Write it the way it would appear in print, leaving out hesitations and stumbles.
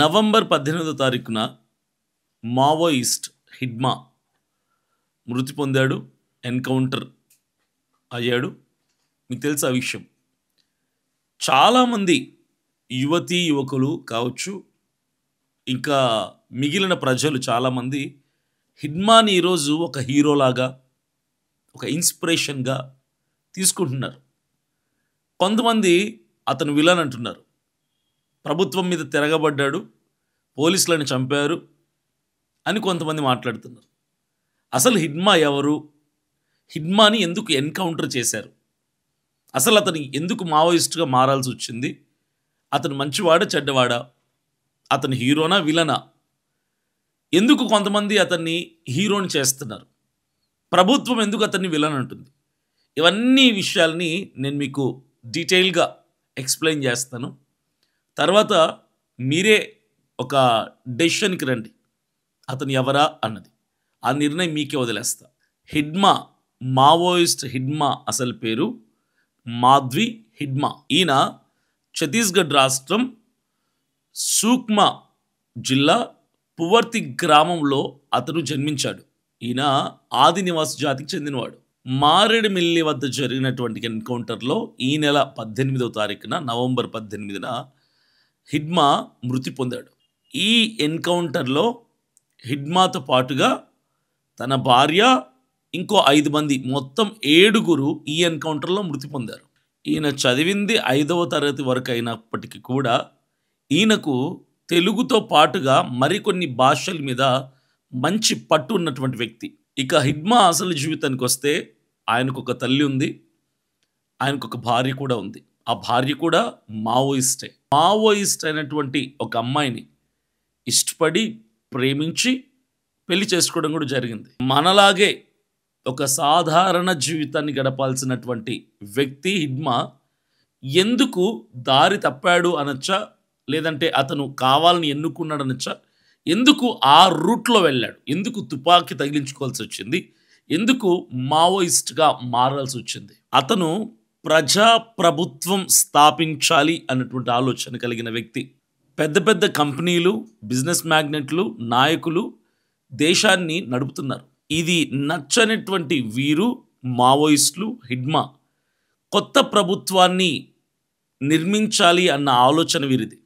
November 18వ తారీఖున Maoist Hidma మృతి పొందాడు. ఎన్కౌంటర్ అయ్యాడు. మీకు తెలుసు ఆ విషయం. చాలామంది యువతీ యువకులు కావచ్చు, ఇంకా మిగిలిన ప్రజలు చాలామంది హిడ్మాని ఈరోజు ఒక హీరోలాగా, ఒక ఇన్స్పిరేషన్గా తీసుకుంటున్నారు. కొంతమంది అతను విలన్ అంటున్నారు. ప్రభుత్వం మీద తిరగబడ్డాడు, పోలీసులను చంపారు అని కొంతమంది మాట్లాడుతున్నారు. అసలు హిడ్మా ఎవరు? హిడ్మాని ఎందుకు ఎన్కౌంటర్ చేశారు? అసలు అతను ఎందుకు మావోయిస్ట్గా మారాల్సి వచ్చింది? అతను మంచివాడా చెడ్డవాడా? అతను హీరోనా విలనా? ఎందుకు కొంతమంది అతన్ని హీరోని చేస్తున్నారు? ప్రభుత్వం ఎందుకు అతన్ని విలన్ అంటుంది? ఇవన్నీ విషయాల్ని నేను మీకు డీటెయిల్గా ఎక్స్ప్లెయిన్ చేస్తాను. తర్వాత మీరే ఒక డెసిషన్కి రండి, అతను ఎవరా అన్నది. ఆ నిర్ణయం మీకే వదిలేస్తా. హిడ్మా, మావోయిస్ట్ హిడ్మా అసలు పేరు మాధ్వి హిడ్మా. ఈయన ఛత్తీస్గఢ్ రాష్ట్రం సూక్మా జిల్లా పువర్తి గ్రామంలో అతను జన్మించాడు. ఈయన ఆదినివాస్ జాతికి చెందినవాడు. మారేడుమిల్లి వద్ద జరిగినటువంటి ఎన్కౌంటర్లో ఈ నెల 18వ తారీఖున నవంబర్ 18న హిడ్మా మృతి పొందాడు. ఈ ఎన్కౌంటర్లో హిడ్మాతో పాటుగా తన భార్య, ఇంకో 5 మంది, మొత్తం 7గురు ఈ ఎన్కౌంటర్లో మృతి పొందారు. ఈయన చదివింది 5వ తరగతి వరకు అయినప్పటికీ కూడా ఈయనకు తెలుగుతో పాటుగా మరికొన్ని భాషల మీద మంచి పట్టు ఉన్నటువంటి వ్యక్తి. ఇక హిడ్మా అసలు జీవితానికి వస్తే ఆయనకు ఒక తల్లి ఉంది, ఆయనకు ఒక భార్య కూడా ఉంది. ఆ భార్య కూడా మావోయిస్టే. మావోయిస్ట్ అయినటువంటి ఒక అమ్మాయిని ఇష్టపడి, ప్రేమించి పెళ్లి చేసుకోవడం కూడా జరిగింది. మనలాగే ఒక సాధారణ జీవితాన్ని గడపాల్సినటువంటి వ్యక్తి హిడ్మా ఎందుకు దారి తప్పాడు అనొచ్చా, లేదంటే అతను కావాలని ఎన్నుకున్నాడు అనొచ్చా? ఎందుకు ఆ రూట్లో వెళ్ళాడు? ఎందుకు తుపాకీ తగిలించుకోవాల్సి వచ్చింది? ఎందుకు మావోయిస్ట్గా మారాల్సి వచ్చింది? అతను ప్రజాప్రభుత్వం స్థాపించాలి అన్నటువంటి ఆలోచన కలిగిన వ్యక్తి. పెద్ద పెద్ద కంపెనీలు, బిజినెస్ మ్యాగ్నెట్లు, నాయకులు దేశాన్ని నడుపుతున్నారు. ఇది నచ్చనటువంటి వీరు మావోయిస్టులు, హిడ్మా కొత్త ప్రభుత్వాన్ని నిర్మించాలి అన్న ఆలోచన వీరిది.